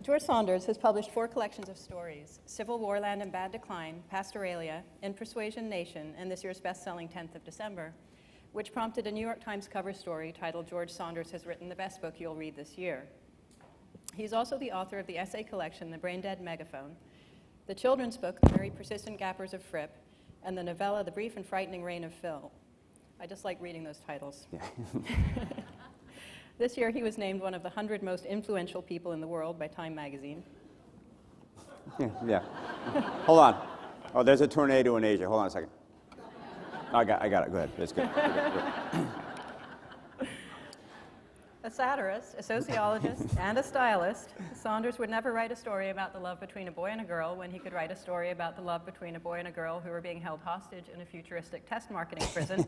George Saunders has published 4 collections of stories: Civil War Land in Bad Decline, Pastoralia, In Persuasion Nation, and this year's best-selling 10th of December, which prompted a New York Times cover story titled George Saunders Has Written the Best Book You'll Read This Year. He's also the author of the essay collection The Brain-Dead Megaphone, the children's book The Very Persistent Gappers of Fripp, and the novella The Brief and Frightening Reign of Phil. I just like reading those titles. Yeah. This year, he was named one of the 100 most influential people in the world by Time magazine. Yeah. Hold on. Oh, there's a tornado in Asia. Hold on a second. I got it. Go ahead. That's good. A satirist, a sociologist, and a stylist, Saunders would never write a story about the love between a boy and a girl when he could write a story about the love between a boy and a girl who were being held hostage in a futuristic test marketing prison.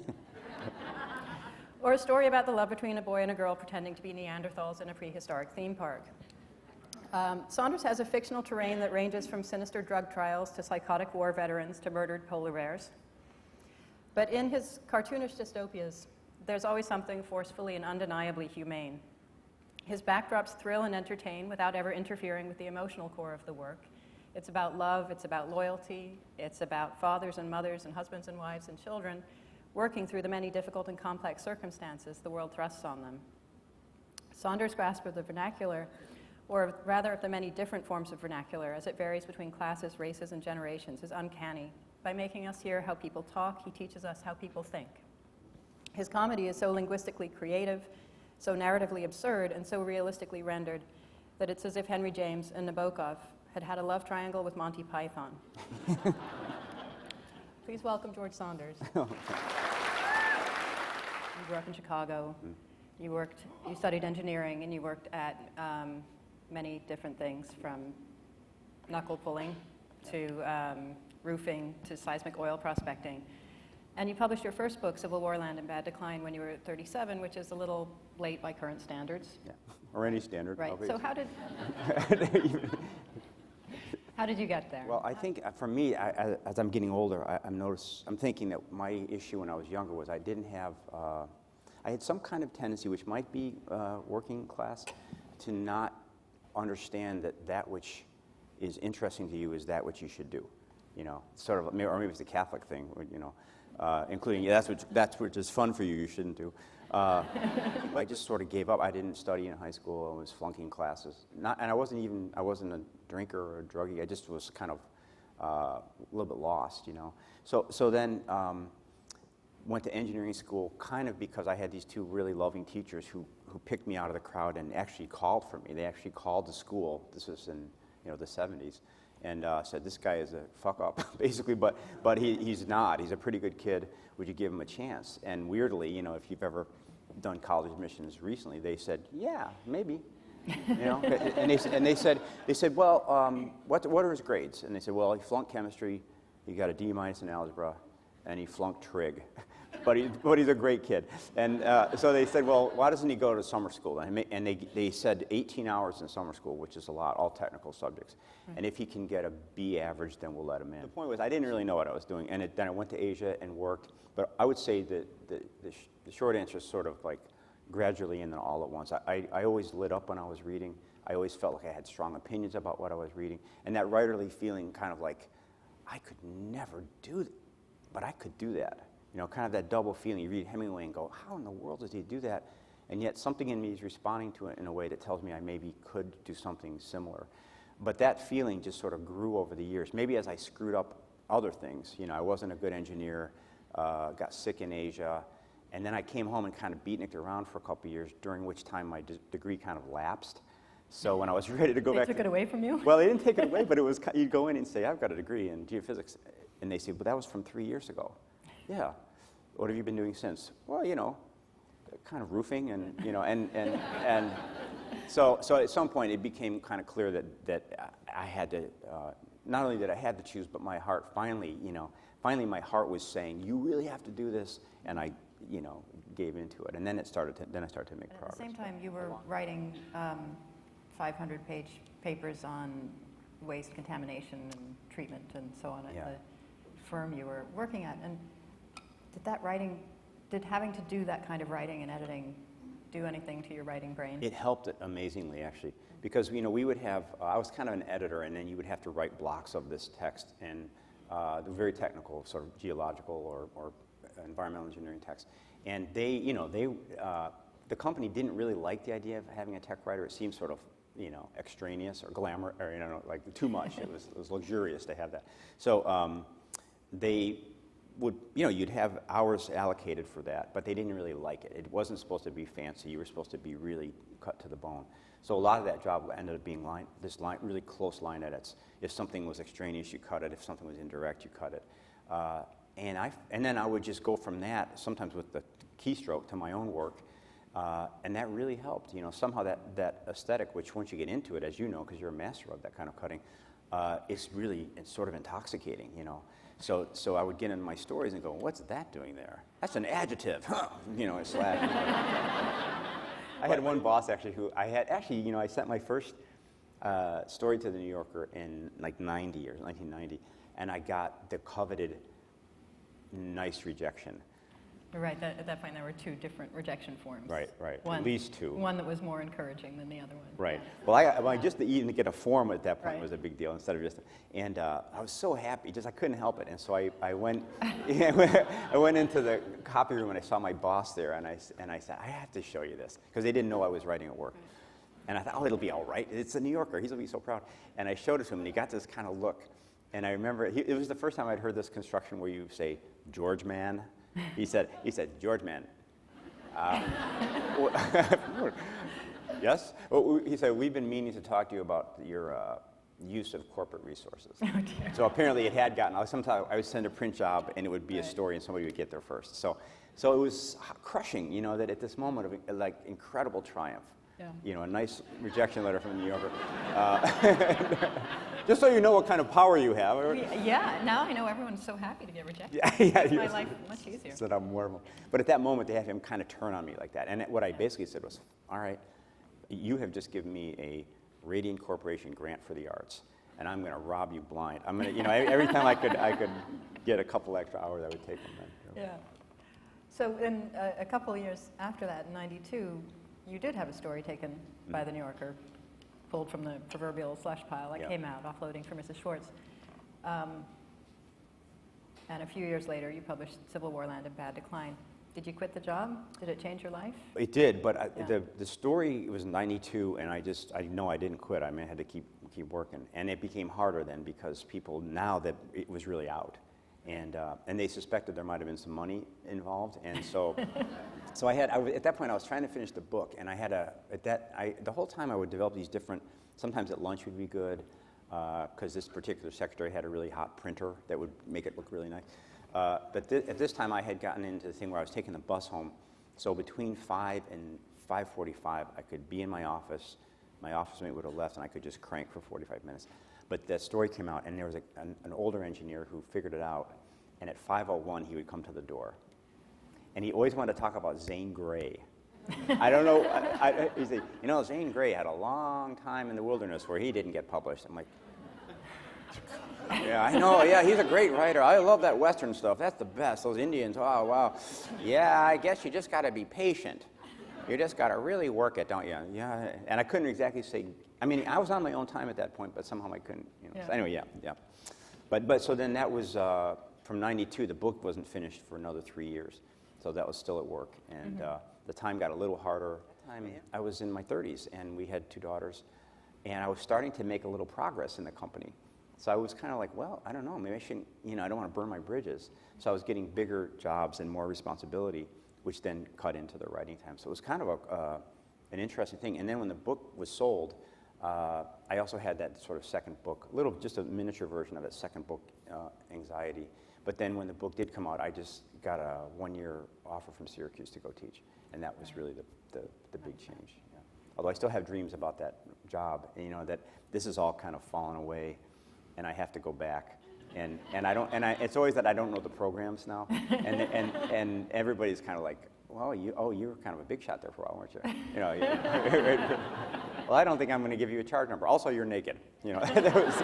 Or a story about the love between a boy and a girl pretending to be Neanderthals in a prehistoric theme park. Saunders has a fictional terrain that ranges from sinister drug trials to psychotic war veterans to murdered polar bears. But in his cartoonish dystopias, there's always something forcefully and undeniably humane. His backdrops thrill and entertain without ever interfering with the emotional core of the work. It's about love, it's about loyalty, it's about fathers and mothers and husbands and wives and children working through the many difficult and complex circumstances the world thrusts on them. Saunders' grasp of the vernacular, or rather of the many different forms of vernacular as it varies between classes, races, and generations, is uncanny. By making us hear how people talk, he teaches us how people think. His comedy is so linguistically creative, so narratively absurd, and so realistically rendered that it's as if Henry James and Nabokov had had a love triangle with Monty Python. Please welcome George Saunders. You grew up in Chicago. You studied engineering, and you worked at many different things, from knuckle pulling to roofing to seismic oil prospecting. And you published your first book, Civil War Land in Bad Decline, when you were 37, which is a little late by current standards. Yeah, or any standard. Right. Obviously. So how did you get there? Well, I think for me, as I'm getting older, I'm thinking that my issue when I was younger was I didn't have, I had some kind of tendency, which might be working class, to not understand that which is interesting to you is that which you should do. You know, sort of, or maybe it's the Catholic thing, you know, including that's which is fun for you, you shouldn't do. I just sort of gave up. I didn't study in high school. I was flunking classes. And I wasn't a drinker or a druggie. I just was kind of a little bit lost, you know. So then went to engineering school kind of because I had these 2 really loving teachers who picked me out of the crowd and actually called for me. They actually called the school. This was in the 70s. And said, this guy is a fuck up, basically, but he's not. He's a pretty good kid. Would you give him a chance? And weirdly, you know, if you've ever done college admissions recently, they said, yeah, maybe. You know, and they said, well, what are his grades? And they said, well, he flunked chemistry, he got a D- in algebra, and he flunked trig. But he's a great kid. And so they said, well, why doesn't he go to summer school? And they said 18 hours in summer school, which is a lot, all technical subjects. Right. And if he can get a B average, then we'll let him in. The point was, I didn't really know what I was doing. And then I went to Asia and worked. But I would say that the short answer is sort of like gradually and then all at once. I always lit up when I was reading. I always felt like I had strong opinions about what I was reading. And that writerly feeling kind of like, I could never do that, but I could do that. You know, kind of that double feeling. You read Hemingway and go, how in the world does he do that? And yet something in me is responding to it in a way that tells me I maybe could do something similar. But that feeling just sort of grew over the years. Maybe as I screwed up other things. You know, I wasn't a good engineer, got sick in Asia, and then I came home and kind of beatnicked around for a couple of years, during which time my degree kind of lapsed. So when I was ready to go back... They took it away from you? Well, they didn't take it away, but it was, you'd go in and say, I've got a degree in geophysics. And they say, but that was from 3 years ago. Yeah. What have you been doing since? Well, you know, kind of roofing and, you know, and so at some point it became kind of clear that I had to, not only did I had to choose, but my heart finally my heart was saying, you really have to do this, and I, you know, gave into it. And then I started to make progress. At the same time, you were writing 500-page papers on waste contamination and treatment and so on at the firm you were working at. And did having to do that kind of writing and editing do anything to your writing brain? It helped amazingly, actually, because we would have. I was kind of an editor, and then you would have to write blocks of this text, and they're very technical, sort of geological or environmental engineering text. And the company didn't really like the idea of having a tech writer. It seemed sort of extraneous or glamour, or like too much. It was luxurious to have that. So they would, you'd have hours allocated for that, but they didn't really like it. It wasn't supposed to be fancy. You were supposed to be really cut to the bone. So a lot of that job ended up being really close line edits. If something was extraneous, you cut it. If something was indirect, you cut it. And then I would just go from that, sometimes with the keystroke, to my own work, and that really helped. Somehow that aesthetic, which once you get into it, as you know, because you're a master of that kind of cutting, it's sort of intoxicating. So I would get into my stories and go, what's that doing there? That's an adjective, huh? Slash. I had one boss actually I sent my first story to the New Yorker in like 1990, and I got the coveted nice rejection. Right, at that point there were two different rejection forms. Right, One, at least two. One that was more encouraging than the other one. Right. Yeah. Well, just to even get a form at that point Right. was a big deal instead of just, and I was so happy, I couldn't help it. And so I went, I went into the copy room and I saw my boss there, and I said, I have to show you this, because they didn't know I was writing at work. And I thought, it'll be all right. It's a New Yorker. He's going to be so proud. And I showed it to him, and he got this kind of look. And I remember, it was the first time I'd heard this construction where you say, George man. He said, George man. Yes? Well, he said, we've been meaning to talk to you about your use of corporate resources. Oh, dear. So apparently it had gotten, sometimes I would send a print job and it would be a story and somebody would get there first. So it was crushing, that at this moment of like incredible triumph, Yeah. a nice rejection letter from the New Yorker. Just so you know what kind of power you have. Yeah, now I know everyone's so happy to get rejected. Yeah, Makes my life much easier. So I'm wonderful. But at that moment, they had him kind of turn on me like that. And what I basically said was, all right, you have just given me a Radiant Corporation grant for the arts, and I'm going to rob you blind. I'm going to, every time I could get a couple extra hours, I would take them then. Yeah. So in a couple of years after that, in '92, you did have a story taken by the New Yorker, pulled from the proverbial slush pile that came out, offloading for Mrs. Schwartz. And a few years later, you published Civil War Land in Bad Decline. Did you quit the job? Did it change your life? It did, but the story was '92, and I know I didn't quit. I had to keep working, and it became harder then because people, now that it was really out, and they suspected there might have been some money involved, and so at that point I was trying to finish the book, and the whole time I would develop these different. Sometimes at lunch would be good, because this particular secretary had a really hot printer that would make it look really nice. But at this time, I had gotten into the thing where I was taking the bus home. So between 5 and 5:45, I could be in my office. My office mate would have left, and I could just crank for 45 minutes. But that story came out, and there was an older engineer who figured it out. And at 5:01, he would come to the door. And he always wanted to talk about Zane Grey. I don't know. He said, Zane Grey had a long time in the wilderness where he didn't get published. I'm like, yeah, I know. Yeah, he's a great writer. I love that Western stuff. That's the best. Those Indians. Oh, wow. Yeah, I guess you just got to be patient. You just got to really work it, don't you? Yeah. And I couldn't exactly say. I mean, I was on my own time at that point, but somehow I couldn't. Yeah. So anyway, yeah. But so then that was from '92. The book wasn't finished for another 3 years, so that was still at work, and the time got a little harder. I was in my 30s, and we had 2 daughters, and I was starting to make a little progress in the company. So I was kind of like, well, I don't know, maybe I shouldn't, I don't want to burn my bridges. So I was getting bigger jobs and more responsibility, which then cut into the writing time. So it was kind of an interesting thing. And then when the book was sold, I also had that sort of second book, just a miniature version of that second book, Anxiety. But then when the book did come out, I just got a 1-year offer from Syracuse to go teach. And that was really the big change. Yeah. Although I still have dreams about that job, that this is all kind of fallen away. And I have to go back, and it's always that I don't know the programs now, and everybody's kind of like, well, you were kind of a big shot there for a while, weren't you? Well, I don't think I'm going to give you a charge number. Also, you're naked. That was